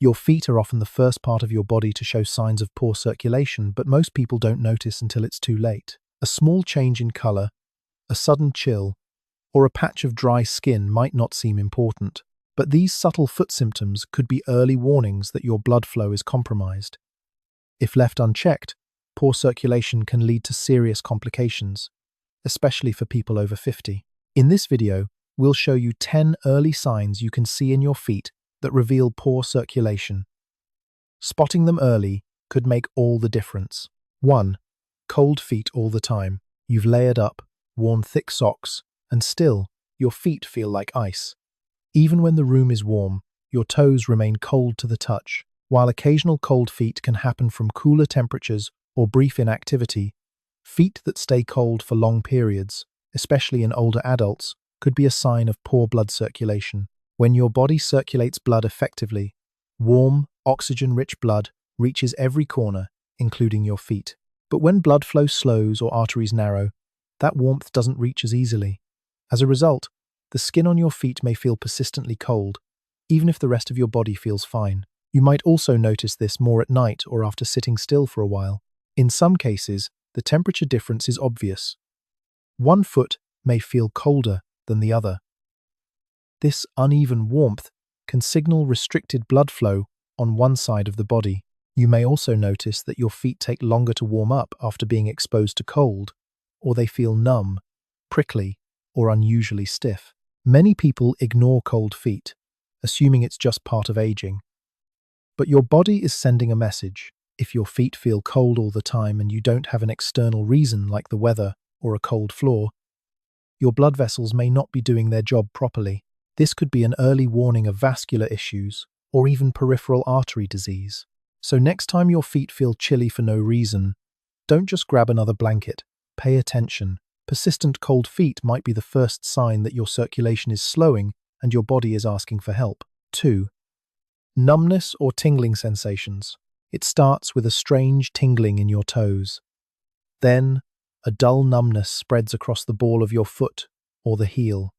Your feet are often the first part of your body to show signs of poor circulation, but most people don't notice until it's too late. A small change in color, a sudden chill, or a patch of dry skin might not seem important, but these subtle foot symptoms could be early warnings that your blood flow is compromised. If left unchecked, poor circulation can lead to serious complications, especially for people over 50. In this video, we'll show you 10 early signs you can see in your feet that reveal poor circulation. Spotting them early could make all the difference. 1. Cold feet all the time. You've layered up, worn thick socks, and still, your feet feel like ice. Even when the room is warm, your toes remain cold to the touch. While occasional cold feet can happen from cooler temperatures or brief inactivity, feet that stay cold for long periods, especially in older adults, could be a sign of poor blood circulation. When your body circulates blood effectively, warm, oxygen-rich blood reaches every corner, including your feet. But when blood flow slows or arteries narrow, that warmth doesn't reach as easily. As a result, the skin on your feet may feel persistently cold, even if the rest of your body feels fine. You might also notice this more at night or after sitting still for a while. In some cases, the temperature difference is obvious. One foot may feel colder than the other. This uneven warmth can signal restricted blood flow on one side of the body. You may also notice that your feet take longer to warm up after being exposed to cold, or they feel numb, prickly, or unusually stiff. Many people ignore cold feet, assuming it's just part of aging. But your body is sending a message. If your feet feel cold all the time and you don't have an external reason like the weather or a cold floor, your blood vessels may not be doing their job properly. This could be an early warning of vascular issues or even peripheral artery disease. So next time your feet feel chilly for no reason, don't just grab another blanket. Pay attention. Persistent cold feet might be the first sign that your circulation is slowing and your body is asking for help. 2. Numbness or tingling sensations. It starts with a strange tingling in your toes. Then, a dull numbness spreads across the ball of your foot or the heel.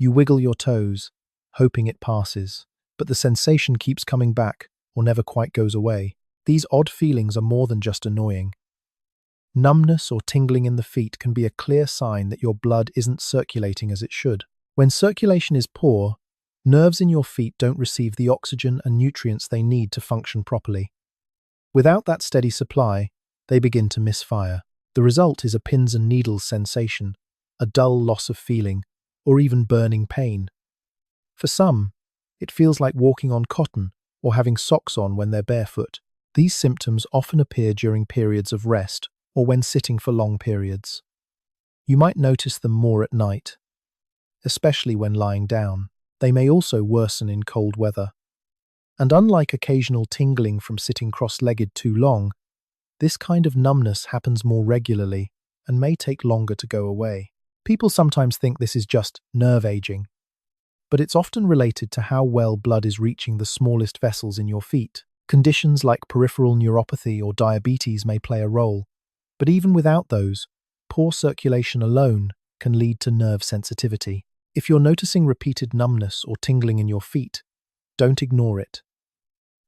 You wiggle your toes, hoping it passes, but the sensation keeps coming back or never quite goes away. These odd feelings are more than just annoying. Numbness or tingling in the feet can be a clear sign that your blood isn't circulating as it should. When circulation is poor, nerves in your feet don't receive the oxygen and nutrients they need to function properly. Without that steady supply, they begin to misfire. The result is a pins and needles sensation, a dull loss of feeling, or even burning pain. For some, it feels like walking on cotton or having socks on when they're barefoot. These symptoms often appear during periods of rest or when sitting for long periods. You might notice them more at night, especially when lying down. They may also worsen in cold weather. And unlike occasional tingling from sitting cross-legged too long, this kind of numbness happens more regularly and may take longer to go away. People sometimes think this is just nerve aging, but it's often related to how well blood is reaching the smallest vessels in your feet. Conditions like peripheral neuropathy or diabetes may play a role, but even without those, poor circulation alone can lead to nerve sensitivity. If you're noticing repeated numbness or tingling in your feet, don't ignore it.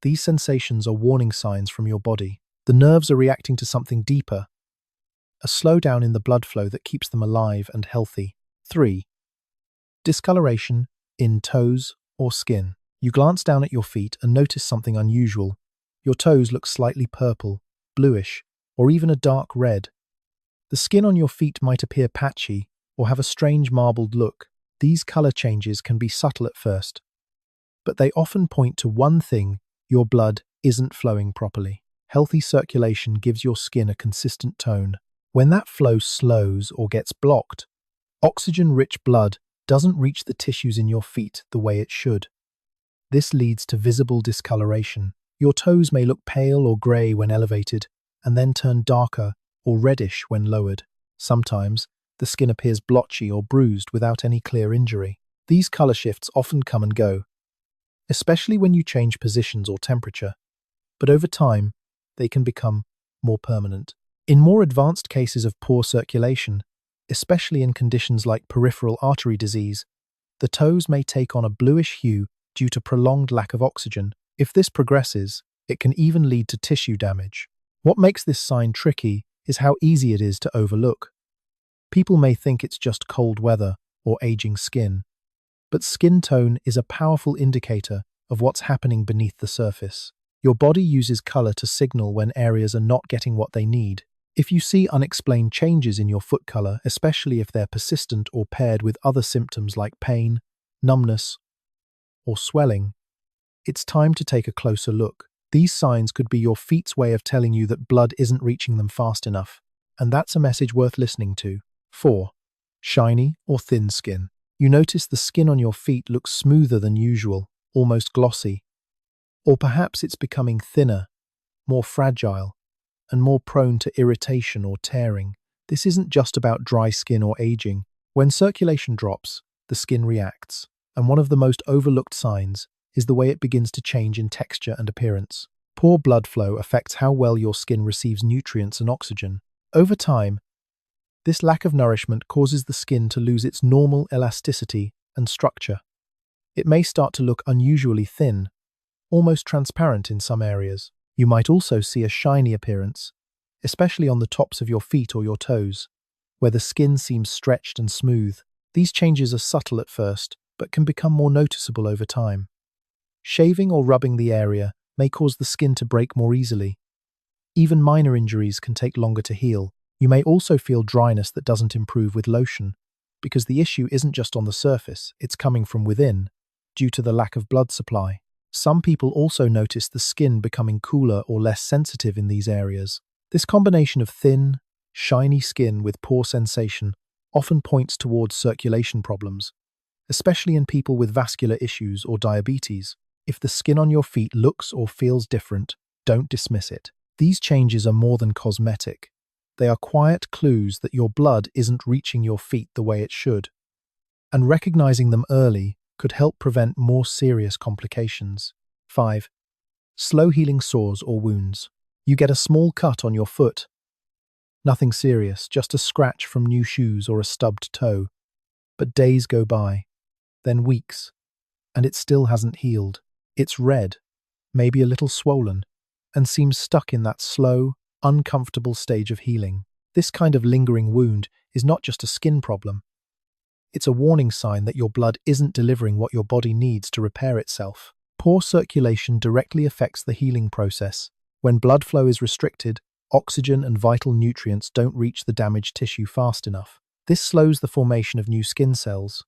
These sensations are warning signs from your body. The nerves are reacting to something deeper, a slowdown in the blood flow that keeps them alive and healthy. 3. Discoloration in toes or skin. You glance down at your feet and notice something unusual. Your toes look slightly purple, bluish, or even a dark red. The skin on your feet might appear patchy or have a strange marbled look. These color changes can be subtle at first, but they often point to one thing: your blood isn't flowing properly. Healthy circulation gives your skin a consistent tone. When that flow slows or gets blocked, oxygen-rich blood doesn't reach the tissues in your feet the way it should. This leads to visible discoloration. Your toes may look pale or grey when elevated, and then turn darker or reddish when lowered. Sometimes, the skin appears blotchy or bruised without any clear injury. These color shifts often come and go, especially when you change positions or temperature, but over time, they can become more permanent. In more advanced cases of poor circulation, especially in conditions like peripheral artery disease, the toes may take on a bluish hue due to prolonged lack of oxygen. If this progresses, it can even lead to tissue damage. What makes this sign tricky is how easy it is to overlook. People may think it's just cold weather or aging skin, but skin tone is a powerful indicator of what's happening beneath the surface. Your body uses color to signal when areas are not getting what they need. If you see unexplained changes in your foot color, especially if they're persistent or paired with other symptoms like pain, numbness, or swelling, it's time to take a closer look. These signs could be your feet's way of telling you that blood isn't reaching them fast enough, and that's a message worth listening to. 4. Shiny or thin skin. You notice the skin on your feet looks smoother than usual, almost glossy. Or perhaps it's becoming thinner, more fragile, and more prone to irritation or tearing. This isn't just about dry skin or aging. When circulation drops, the skin reacts, and one of the most overlooked signs is the way it begins to change in texture and appearance. Poor blood flow affects how well your skin receives nutrients and oxygen. Over time, this lack of nourishment causes the skin to lose its normal elasticity and structure. It may start to look unusually thin, almost transparent in some areas. You might also see a shiny appearance, especially on the tops of your feet or your toes, where the skin seems stretched and smooth. These changes are subtle at first, but can become more noticeable over time. Shaving or rubbing the area may cause the skin to break more easily. Even minor injuries can take longer to heal. You may also feel dryness that doesn't improve with lotion, because the issue isn't just on the surface, it's coming from within, due to the lack of blood supply. Some people also notice the skin becoming cooler or less sensitive in these areas. This combination of thin, shiny skin with poor sensation often points towards circulation problems, especially in people with vascular issues or diabetes. If the skin on your feet looks or feels different, don't dismiss it. These changes are more than cosmetic. They are quiet clues that your blood isn't reaching your feet the way it should, and recognizing them early could help prevent more serious complications. 5. Slow healing sores or wounds. You get a small cut on your foot. Nothing serious, just a scratch from new shoes or a stubbed toe. But days go by, then weeks, and it still hasn't healed. It's red, maybe a little swollen, and seems stuck in that slow, uncomfortable stage of healing. This kind of lingering wound is not just a skin problem. It's a warning sign that your blood isn't delivering what your body needs to repair itself. Poor circulation directly affects the healing process. When blood flow is restricted, oxygen and vital nutrients don't reach the damaged tissue fast enough. This slows the formation of new skin cells,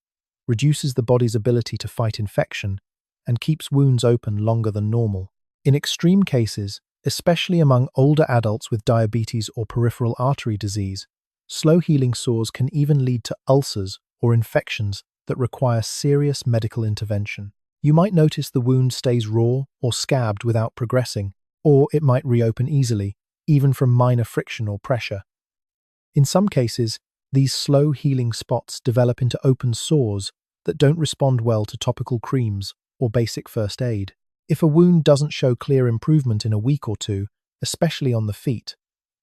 reduces the body's ability to fight infection, and keeps wounds open longer than normal. In extreme cases, especially among older adults with diabetes or peripheral artery disease, slow healing sores can even lead to ulcers or infections that require serious medical intervention. You might notice the wound stays raw or scabbed without progressing, or it might reopen easily, even from minor friction or pressure. In some cases, these slow healing spots develop into open sores that don't respond well to topical creams or basic first aid. If a wound doesn't show clear improvement in a week or two, especially on the feet,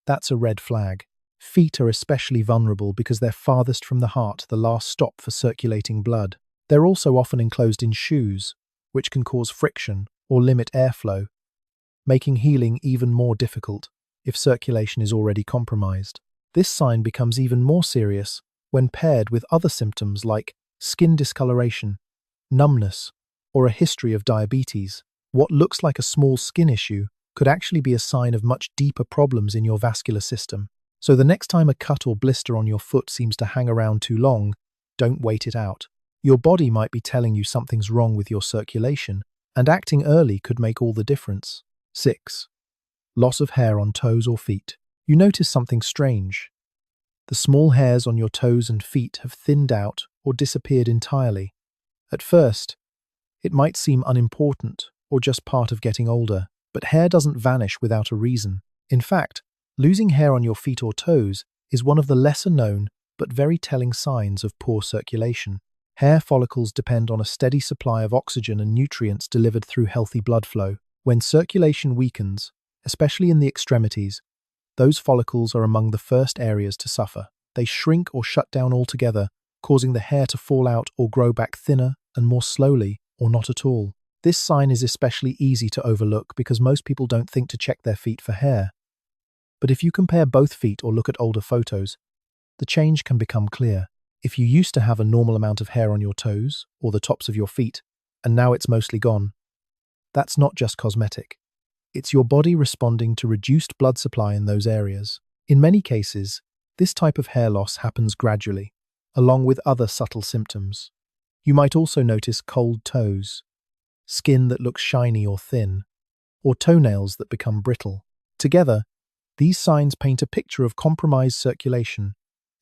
that's a red flag. Feet are especially vulnerable because they're farthest from the heart, the last stop for circulating blood. They're also often enclosed in shoes, which can cause friction or limit airflow, making healing even more difficult if circulation is already compromised. This sign becomes even more serious when paired with other symptoms like skin discoloration, numbness, or a history of diabetes. What looks like a small skin issue could actually be a sign of much deeper problems in your vascular system. So the next time a cut or blister on your foot seems to hang around too long, don't wait it out. Your body might be telling you something's wrong with your circulation, and acting early could make all the difference. 6. Loss of hair on toes or feet. You notice something strange. The small hairs on your toes and feet have thinned out or disappeared entirely. At first, it might seem unimportant or just part of getting older, but hair doesn't vanish without a reason. In fact, losing hair on your feet or toes is one of the lesser known but very telling signs of poor circulation. Hair follicles depend on a steady supply of oxygen and nutrients delivered through healthy blood flow. When circulation weakens, especially in the extremities, those follicles are among the first areas to suffer. They shrink or shut down altogether, causing the hair to fall out or grow back thinner and more slowly, or not at all. This sign is especially easy to overlook because most people don't think to check their feet for hair. But if you compare both feet or look at older photos, the change can become clear. If you used to have a normal amount of hair on your toes or the tops of your feet, and now it's mostly gone, that's not just cosmetic. It's your body responding to reduced blood supply in those areas. In many cases, this type of hair loss happens gradually, along with other subtle symptoms. You might also notice cold toes, skin that looks shiny or thin, or toenails that become brittle. Together, these signs paint a picture of compromised circulation,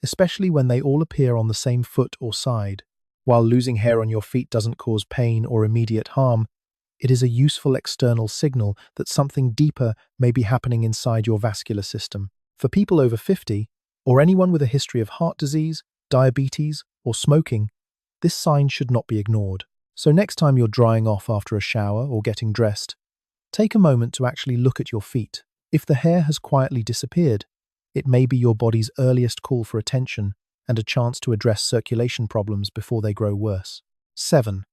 especially when they all appear on the same foot or side. While losing hair on your feet doesn't cause pain or immediate harm, it is a useful external signal that something deeper may be happening inside your vascular system. For people over 50, or anyone with a history of heart disease, diabetes, or smoking, this sign should not be ignored. So next time you're drying off after a shower or getting dressed, take a moment to actually look at your feet. If the hair has quietly disappeared, it may be your body's earliest call for attention and a chance to address circulation problems before they grow worse. 7.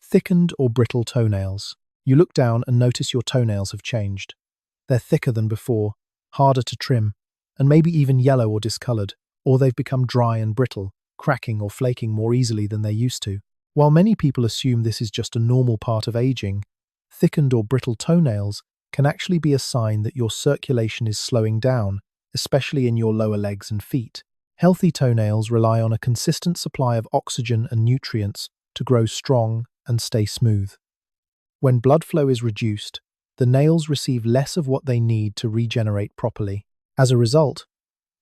Thickened or brittle toenails. You look down and notice your toenails have changed. They're thicker than before, harder to trim, and maybe even yellow or discolored, or they've become dry and brittle, cracking or flaking more easily than they used to. While many people assume this is just a normal part of aging, thickened or brittle toenails can actually be a sign that your circulation is slowing down, especially in your lower legs and feet. Healthy toenails rely on a consistent supply of oxygen and nutrients to grow strong and stay smooth. When blood flow is reduced, the nails receive less of what they need to regenerate properly. As a result,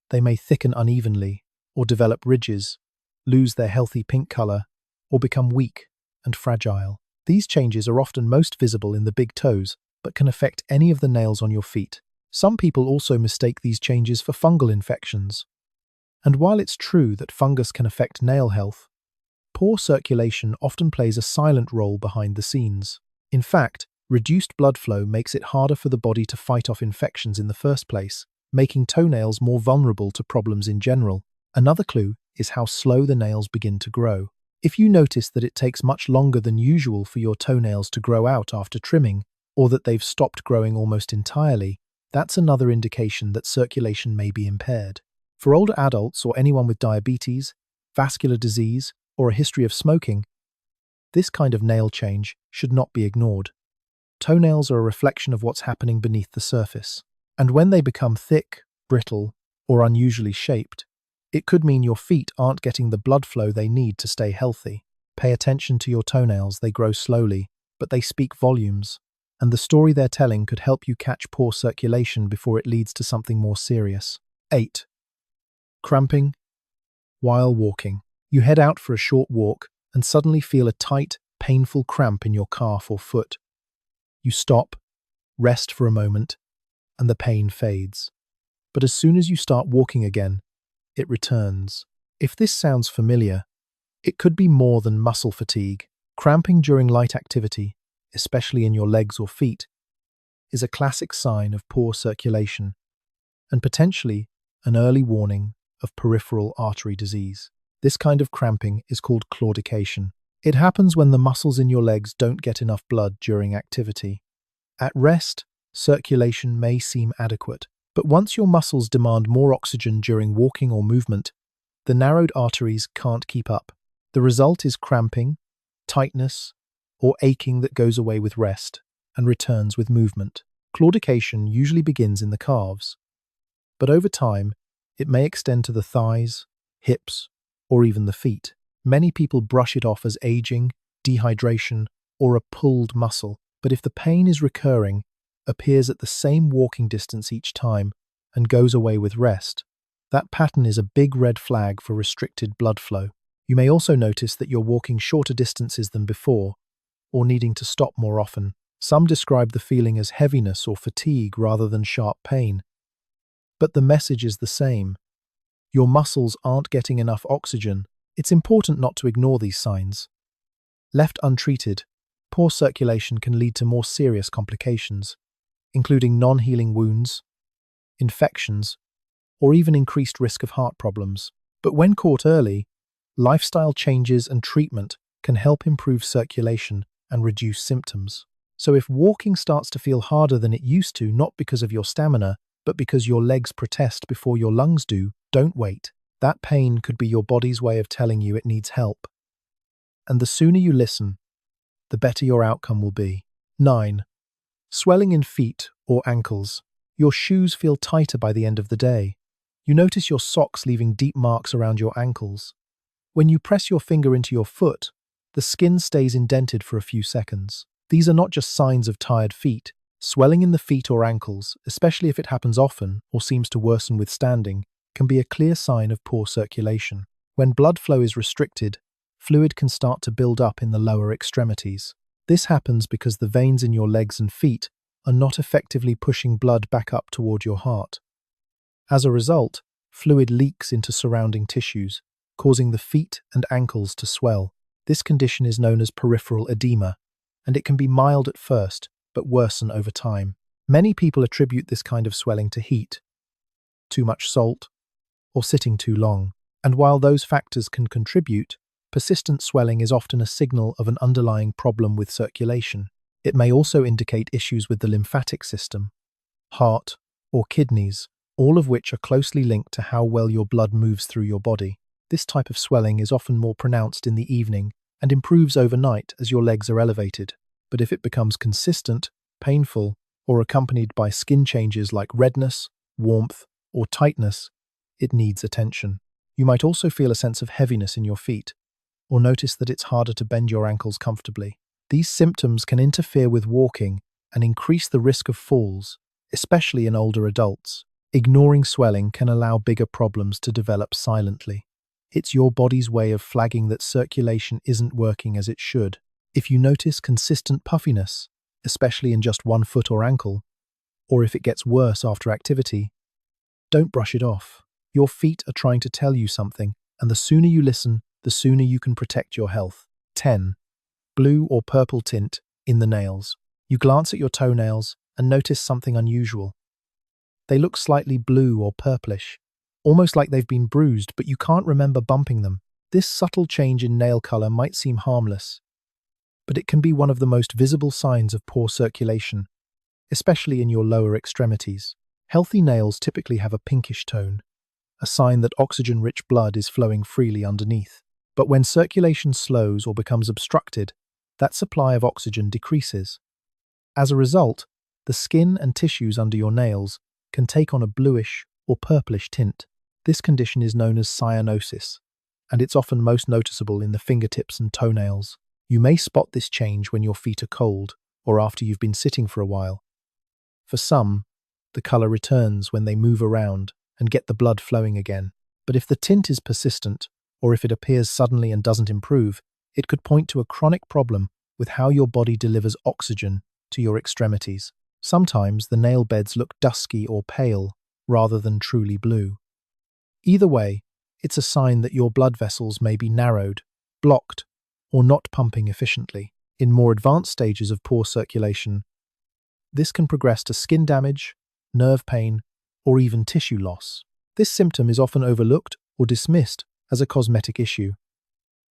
they may thicken unevenly or develop ridges, lose their healthy pink color, or become weak and fragile. These changes are often most visible in the big toes, but can affect any of the nails on your feet. Some people also mistake these changes for fungal infections. And while it's true that fungus can affect nail health, poor circulation often plays a silent role behind the scenes. In fact, reduced blood flow makes it harder for the body to fight off infections in the first place, making toenails more vulnerable to problems in general. Another clue is how slow the nails begin to grow. If you notice that it takes much longer than usual for your toenails to grow out after trimming, or that they've stopped growing almost entirely, that's another indication that circulation may be impaired. For older adults or anyone with diabetes, vascular disease, or a history of smoking, this kind of nail change should not be ignored. Toenails are a reflection of what's happening beneath the surface. And when they become thick, brittle, or unusually shaped, it could mean your feet aren't getting the blood flow they need to stay healthy. Pay attention to your toenails. They grow slowly, but they speak volumes, and the story they're telling could help you catch poor circulation before it leads to something more serious. 8. Cramping while walking. You head out for a short walk and suddenly feel a tight, painful cramp in your calf or foot. You stop, rest for a moment, and the pain fades. But as soon as you start walking again, it returns. If this sounds familiar, it could be more than muscle fatigue. Cramping during light activity, especially in your legs or feet, is a classic sign of poor circulation and potentially an early warning of peripheral artery disease. This kind of cramping is called claudication. It happens when the muscles in your legs don't get enough blood during activity. At rest, circulation may seem adequate, but once your muscles demand more oxygen during walking or movement, the narrowed arteries can't keep up. The result is cramping, tightness, or aching that goes away with rest and returns with movement. Claudication usually begins in the calves, but over time, it may extend to the thighs, hips, or even the feet. Many people brush it off as aging, dehydration, or a pulled muscle, but if the pain is recurring, appears at the same walking distance each time, and goes away with rest, that pattern is a big red flag for restricted blood flow. You may also notice that you're walking shorter distances than before, or needing to stop more often. Some describe the feeling as heaviness or fatigue rather than sharp pain. But the message is the same. Your muscles aren't getting enough oxygen. It's important not to ignore these signs. Left untreated, poor circulation can lead to more serious complications, including non-healing wounds, infections, or even increased risk of heart problems. But when caught early, lifestyle changes and treatment can help improve circulation and reduce symptoms. So if walking starts to feel harder than it used to, not because of your stamina, but because your legs protest before your lungs do, don't wait. That pain could be your body's way of telling you it needs help. And the sooner you listen, the better your outcome will be. 9. Swelling in feet or ankles. Your shoes feel tighter by the end of the day. You notice your socks leaving deep marks around your ankles. When you press your finger into your foot, the skin stays indented for a few seconds. These are not just signs of tired feet. Swelling in the feet or ankles, especially if it happens often or seems to worsen with standing, can be a clear sign of poor circulation. When blood flow is restricted, fluid can start to build up in the lower extremities. This happens because the veins in your legs and feet are not effectively pushing blood back up toward your heart. As a result, fluid leaks into surrounding tissues, causing the feet and ankles to swell. This condition is known as peripheral edema, and it can be mild at first, but worsen over time. Many people attribute this kind of swelling to heat, too much salt, or sitting too long. And while those factors can contribute, persistent swelling is often a signal of an underlying problem with circulation. It may also indicate issues with the lymphatic system, heart, or kidneys, all of which are closely linked to how well your blood moves through your body. This type of swelling is often more pronounced in the evening and improves overnight as your legs are elevated. But if it becomes consistent, painful, or accompanied by skin changes like redness, warmth, or tightness, it needs attention. You might also feel a sense of heaviness in your feet, or notice that it's harder to bend your ankles comfortably. These symptoms can interfere with walking and increase the risk of falls, especially in older adults. Ignoring swelling can allow bigger problems to develop silently. It's your body's way of flagging that circulation isn't working as it should. If you notice consistent puffiness, especially in just one foot or ankle, or if it gets worse after activity, don't brush it off. Your feet are trying to tell you something, and the sooner you listen, the sooner you can protect your health. 10. Blue or purple tint in the nails. You glance at your toenails and notice something unusual. They look slightly blue or purplish, almost like they've been bruised, but you can't remember bumping them. This subtle change in nail color might seem harmless, but it can be one of the most visible signs of poor circulation, especially in your lower extremities. Healthy nails typically have a pinkish tone, a sign that oxygen-rich blood is flowing freely underneath. But when circulation slows or becomes obstructed, that supply of oxygen decreases. As a result, the skin and tissues under your nails can take on a bluish or purplish tint. This condition is known as cyanosis, and it's often most noticeable in the fingertips and toenails. You may spot this change when your feet are cold or after you've been sitting for a while. For some, the color returns when they move around and get the blood flowing again. But if the tint is persistent, or if it appears suddenly and doesn't improve, it could point to a chronic problem with how your body delivers oxygen to your extremities. Sometimes the nail beds look dusky or pale rather than truly blue. Either way, it's a sign that your blood vessels may be narrowed, blocked, or not pumping efficiently. In more advanced stages of poor circulation, this can progress to skin damage, nerve pain, or even tissue loss. This symptom is often overlooked or dismissed as a cosmetic issue.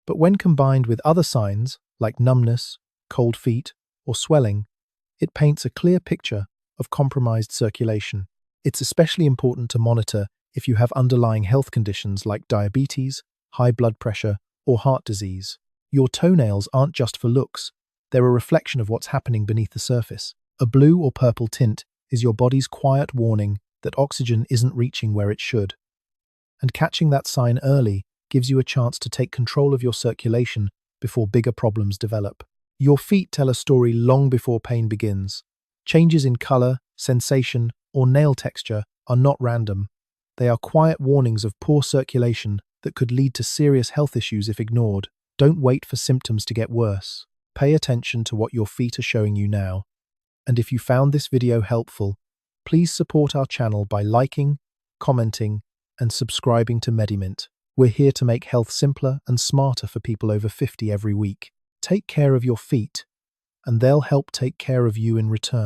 But when combined with other signs like numbness, cold feet, or swelling, it paints a clear picture of compromised circulation. It's especially important to monitor if you have underlying health conditions like diabetes, high blood pressure, or heart disease. Your toenails aren't just for looks, they're a reflection of what's happening beneath the surface. A blue or purple tint is your body's quiet warning that oxygen isn't reaching where it should. And catching that sign early gives you a chance to take control of your circulation before bigger problems develop. Your feet tell a story long before pain begins. Changes in color, sensation, or nail texture are not random. They are quiet warnings of poor circulation that could lead to serious health issues if ignored. Don't wait for symptoms to get worse. Pay attention to what your feet are showing you now. And if you found this video helpful, please support our channel by liking, commenting, and subscribing to Medimint. We're here to make health simpler and smarter for people over 50 every week. Take care of your feet, and they'll help take care of you in return.